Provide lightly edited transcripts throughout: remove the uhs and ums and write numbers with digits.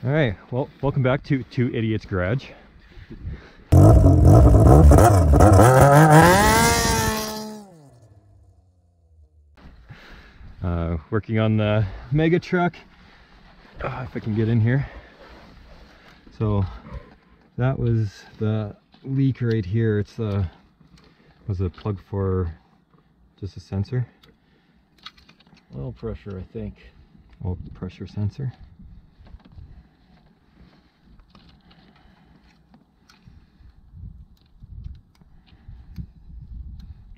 All right, well, welcome back to Two Idiots Garage. Working on the mega truck. If I can get in here. So that was the leak right here. It's was a plug for just a sensor. Oil pressure, I think. Oil pressure sensor.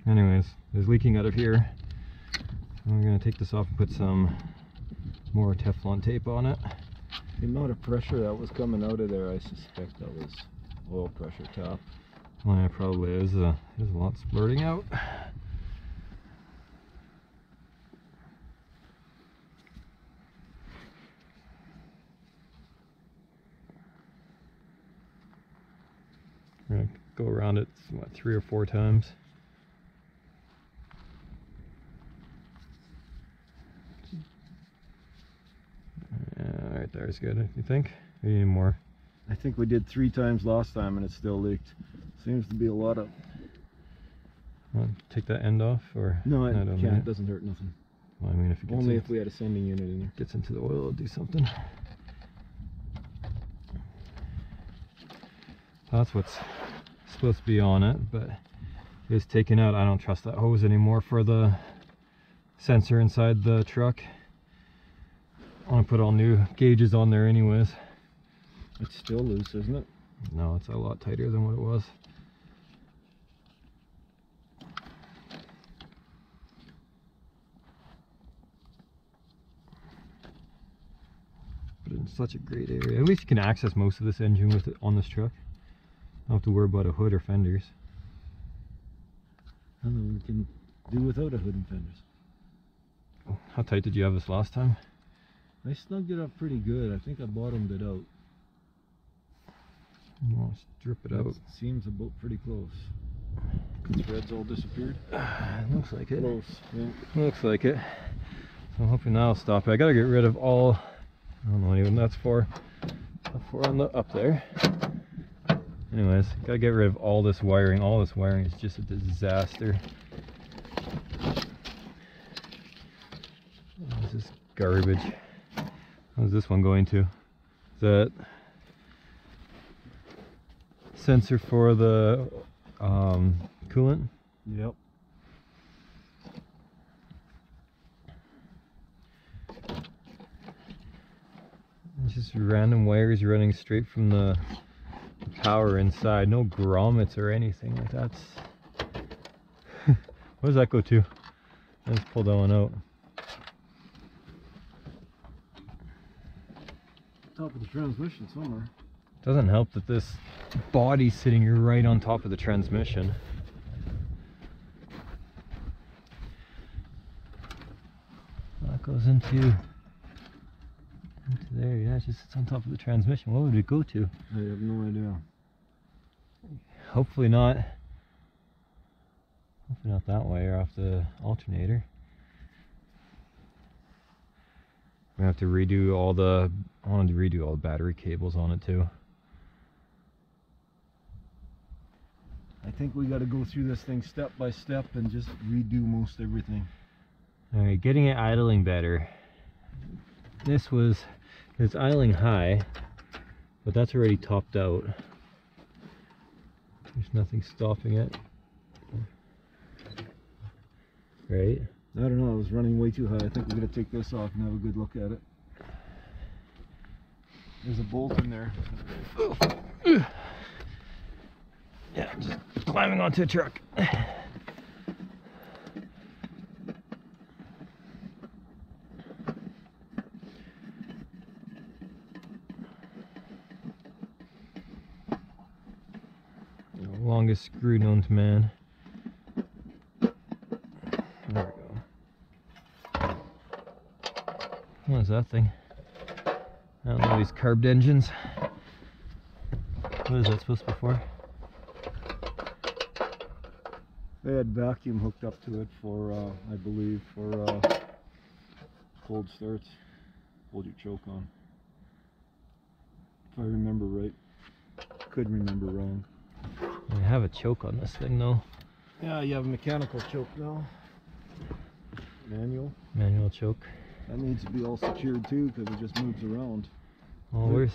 Anyways, it's leaking out of here. I'm going to take this off and put some more Teflon tape on it. The amount of pressure that was coming out of there, I suspect that was oil pressure top. Well, yeah, probably is. There's a lot splurting out. We're going to go around it, what, 3 or 4 times. Right there's good, you think? Or you need more? I think we did 3 times last time and it still leaked. Seems to be a lot of... Want to take that end off, or? No, I can't. It doesn't hurt nothing. Well, I mean, if it gets only if we had a sending unit in there. Gets into the oil, it'll do something. That's what's supposed to be on it, but it's taken out. I don't trust that hose anymore for the sensor inside the truck. I want to put all new gauges on there anyways. It's still loose, isn't it? No, it's a lot tighter than what it was. But it's such a great area. At least you can access most of this engine with it on this truck. Don't have to worry about a hood or fenders. And then we can do without a hood and fenders. How tight did you have this last time? I snugged it up pretty good. I think I bottomed it out. Well, strip it out. Seems about pretty close. The threads all disappeared. Looks like it. Close, yeah. Looks like it. So I'm hoping that'll stop it. I gotta get rid of all. I don't know even that's for. On the up there. Anyways, gotta get rid of all this wiring. All this wiring is just a disaster. This is garbage. How's this one going to? Is that sensor for the coolant? Yep. It's just random wires running straight from the power inside. No grommets or anything like that. What does that go to? Let's pull that one out. Top of the transmission somewhere. Doesn't help that this body's sitting right on top of the transmission. That goes into there. Yeah, it just sits on top of the transmission. What would it go to? I have no idea. Hopefully not. Hopefully not that wire off the alternator. We have to redo all the. I wanted to redo all the battery cables on it too. I think we got to go through this thing step by step and just redo most everything. Alright, getting it idling better. It's idling high, but that's already topped out. There's nothing stopping it. Right? I don't know, I was running way too high. I think we're going to take this off and have a good look at it. There's a bolt in there. Yeah, just climbing onto a truck. Longest screw known to man. There we go. What is that thing? I don't know these carbed engines. What is that supposed to be for? They had vacuum hooked up to it for, I believe, for cold starts. Hold your choke on. if I remember right. Could remember wrong. I have a choke on this thing though. Yeah, you have a mechanical choke now. Manual choke. That needs to be all secured too, because it just moves around. Oh, where's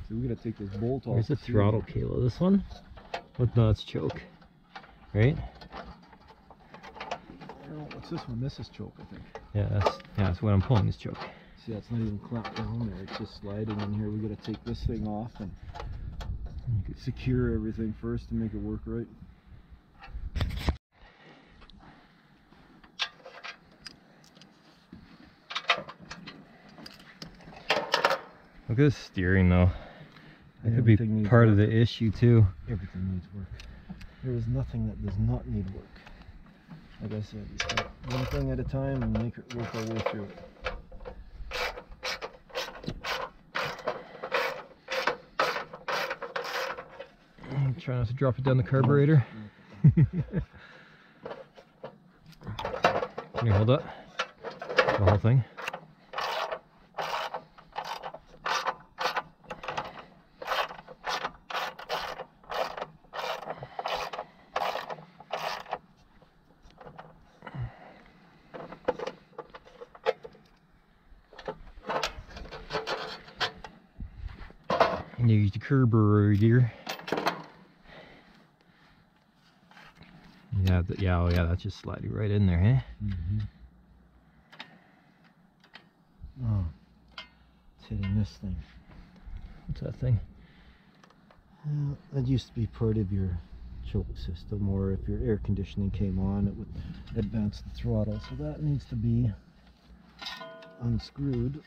So we gotta take this bolt off. where's the throttle cable? This one? What? No, it's choke. Right? What's this one? This is choke, I think. Yeah, that's what I'm pulling is choke. See, that's not even clamped down there. It's just sliding in here. We gotta take this thing off and secure everything first to make it work right. Look at the steering though. That could be Everything needs part of work. the issue too. Everything needs work. There is nothing that does not need work. Like I said, you start one thing at a time and make it work our way through it. Try not to drop it down the carburetor. Can you hold up the whole thing? And you use the carburetor. Yeah, oh yeah, that's just sliding right in there, eh? Mm-hmm. Oh, it's hitting this thing. What's that thing? That used to be part of your choke system, or if your air conditioning came on, it would advance the throttle. So that needs to be unscrewed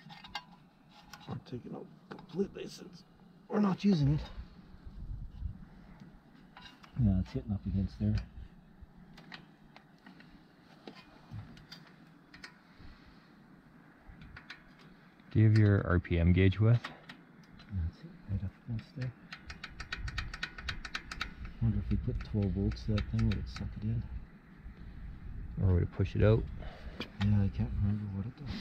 or taken out completely since we're not using it. Yeah, it's hitting up against there. Do you have your RPM gauge with? That's it, right up against there. I wonder if we put 12 volts to that thing, would it suck it in? Or would it push it out? Yeah, I can't remember what it does.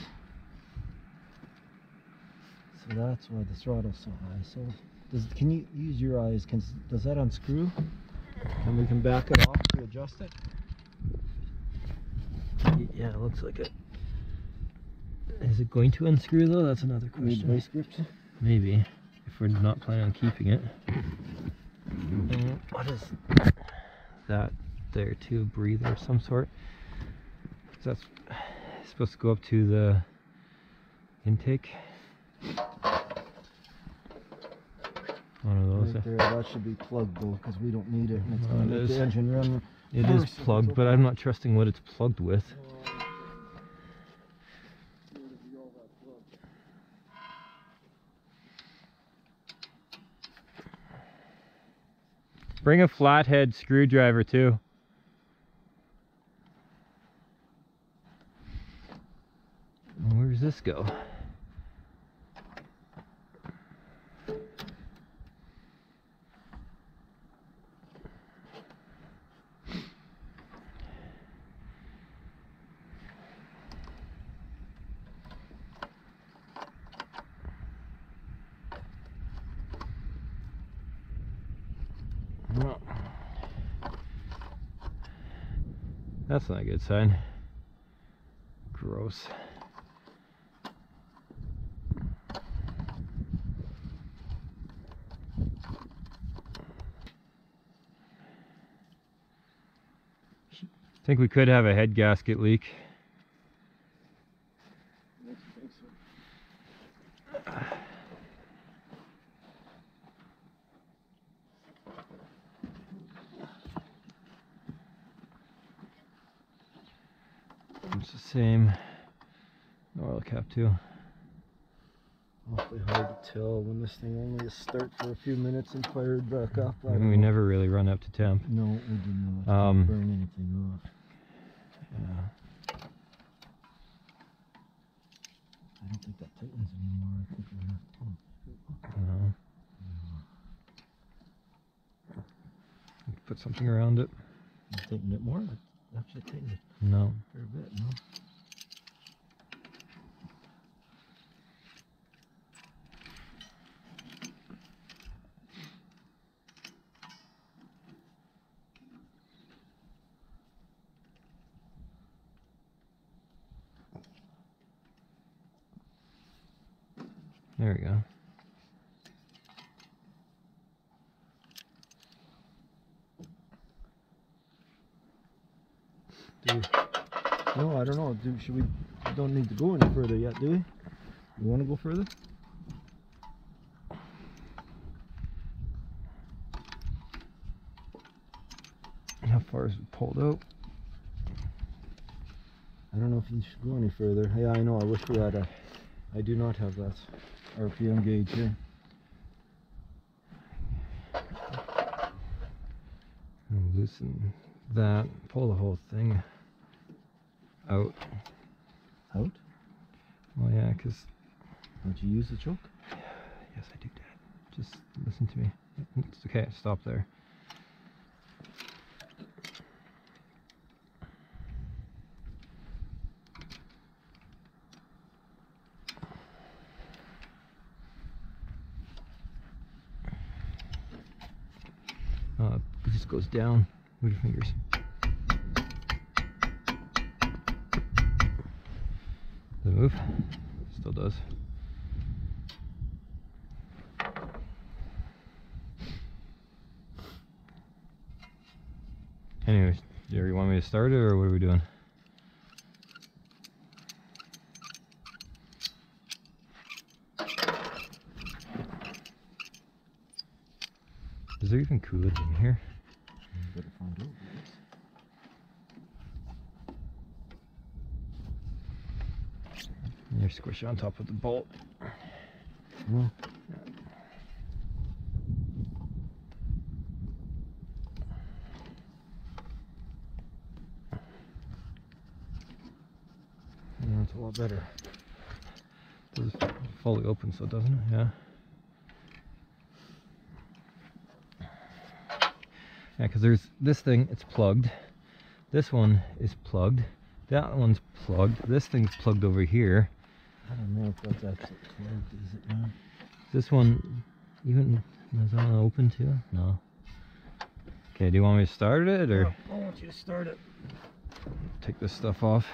So that's why the throttle's so high. So, can you use your eyes? Does that unscrew? And we can back it off to adjust it? Yeah, it looks like it. Is it going to unscrew though? That's another question. Vice grips? Maybe, if we're not planning on keeping it. What is that there too? A breather of some sort? That's supposed to go up to the intake. One of those. Right there, that should be plugged though, because we don't need it. And it's No, going it to make is. the engine run. It is plugged, but I'm not trusting what it's plugged with. Bring a flathead screwdriver too. Where does this go? Well, that's not a good sign. Gross. I think we could have a head gasket leak. It's the same oil cap too. Awfully hard to tell when this thing only is start for a few minutes and fired back up. I mean, we never really run up to temp. No, we do not burn anything off. Yeah. I don't think that tightens anymore. I think we're not. No. Put something around it. Tighten it more? Actually tighten it No. a fair bit, no? There we go. No, I don't know. Should we? Don't need to go any further yet, do we? You want to go further? How far is it pulled out? I don't know if you should go any further. Yeah, I know. I wish we had a. I do not have that RPM gauge here. I'll loosen that. Pull the whole thing out. Out? Well, yeah, because. Don't you use the choke? Yes, I do, Dad. Just listen to me. It's okay. Stop there. It just goes down. Move your fingers. Does it move? Still does. Anyways, you want me to start it, or what are we doing? Is there even coolers in here? Better find out. You're squishy on top of the bolt. No. Yeah, it's a lot better. It's fully open, so doesn't it? Yeah. Yeah, because there's this thing, it's plugged. This one is plugged. That one's plugged. This thing's plugged over here. I don't know if that's actually plugged, is it now? This one, even, is that one open too? No. Okay, do you want me to start it, or? I want you to start it. Take this stuff off.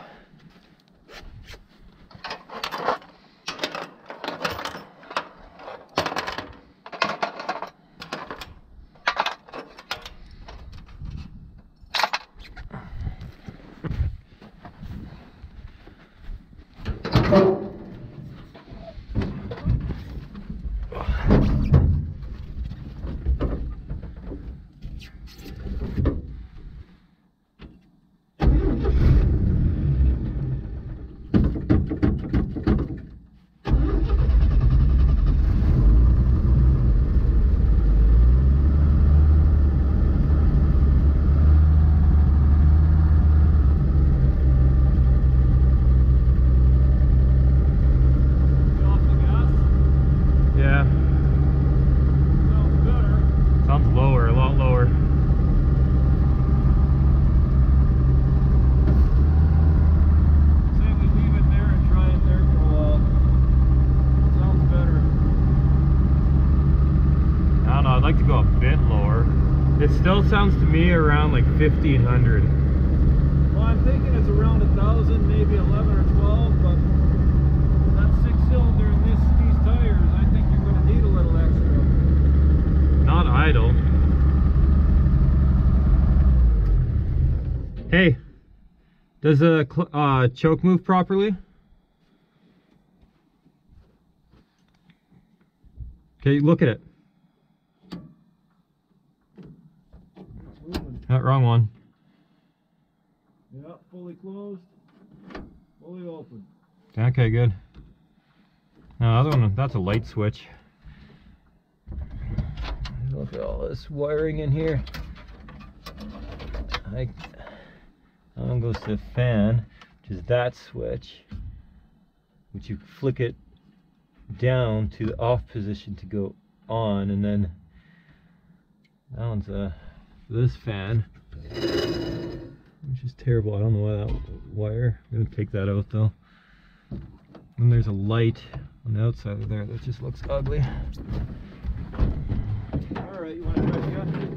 It still sounds to me around like 1,500. Well, I'm thinking it's around 1,000, maybe 11 or 12, but that 6-cylinder in these tires, I think you're going to need a little extra. Not idle. Hey, does a choke move properly? Okay, look at it. That wrong one. Yeah, fully closed, fully open. Okay, good. Now, other one, that's a light switch. Look at all this wiring in here. That one goes to the fan, which is that switch, which you flick it down to the off position to go on, and then that one's this fan, which is terrible. I don't know why that wire. I'm gonna take that out though. And there's a light on the outside of there that just looks ugly. All right, you want to try it again?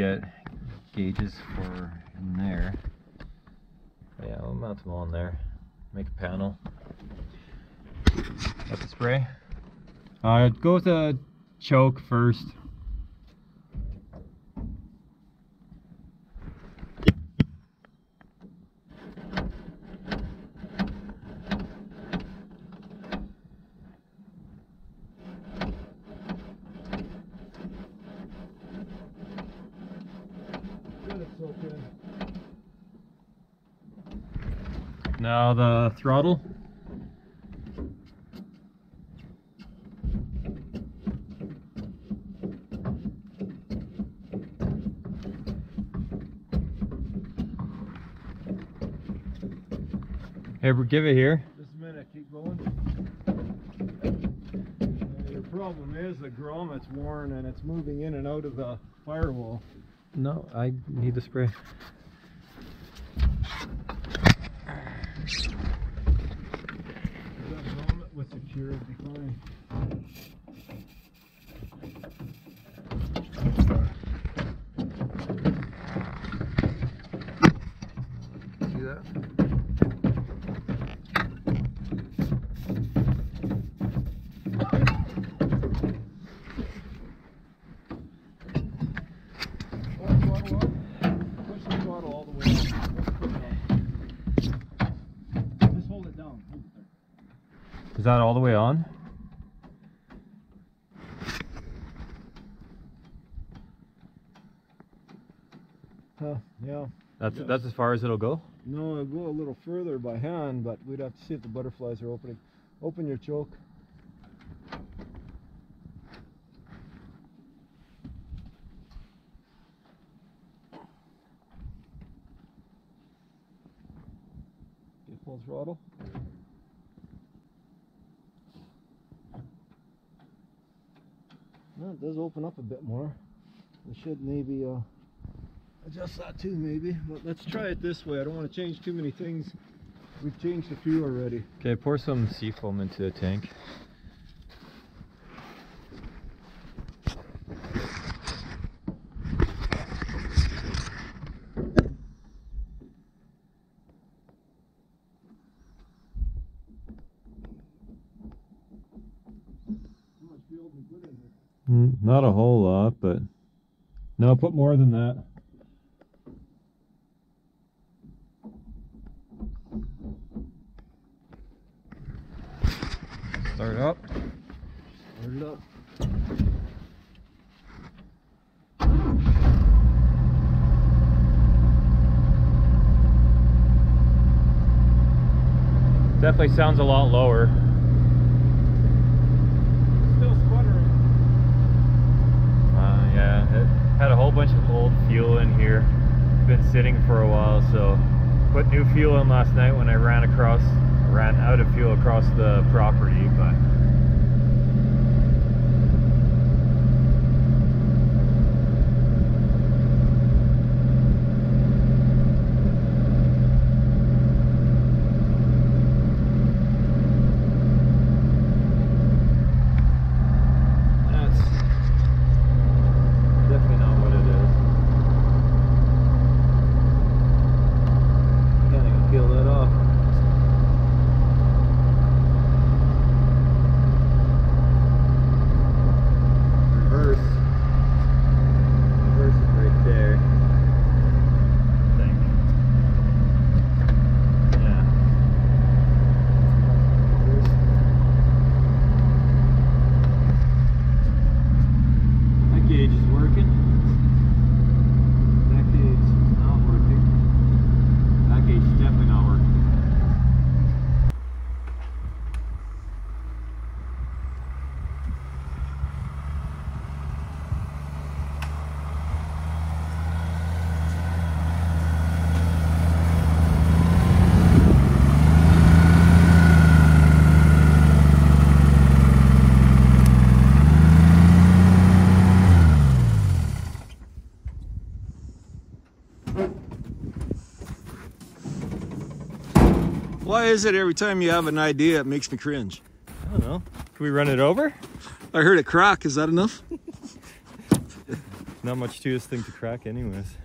get gauges for in there. But yeah, we'll mount them all in there. Make a panel. Got the spray. Go with a choke first. Now the throttle. Hey, give it here. Just a minute, keep going. Your problem is the grommet's worn and it's moving in and out of the firewall. No, I need the spray. That grommet was secure, it'd be fine. See that? Is that all the way on? Yeah. That's as far as it'll go? No, I'll go a little further by hand, but we'd have to see if the butterflies are opening. Open your choke. Okay, full throttle. Well, it does open up a bit more. I should maybe adjust that too, maybe. But let's try it this way. I don't want to change too many things. We've changed a few already. Okay, pour some seafoam into the tank. Not a whole lot, but no, put more than that. Start up. Start it up. Definitely sounds a lot lower. Still sputtering. Yeah, it had a whole bunch of old fuel in here. Been sitting for a while, so put new fuel in last night when I ran out of fuel across the property, but Why is it every time you have an idea it makes me cringe? I don't know. Can we run it over? I heard it crack. Is that enough? Not much to this thing to crack anyways.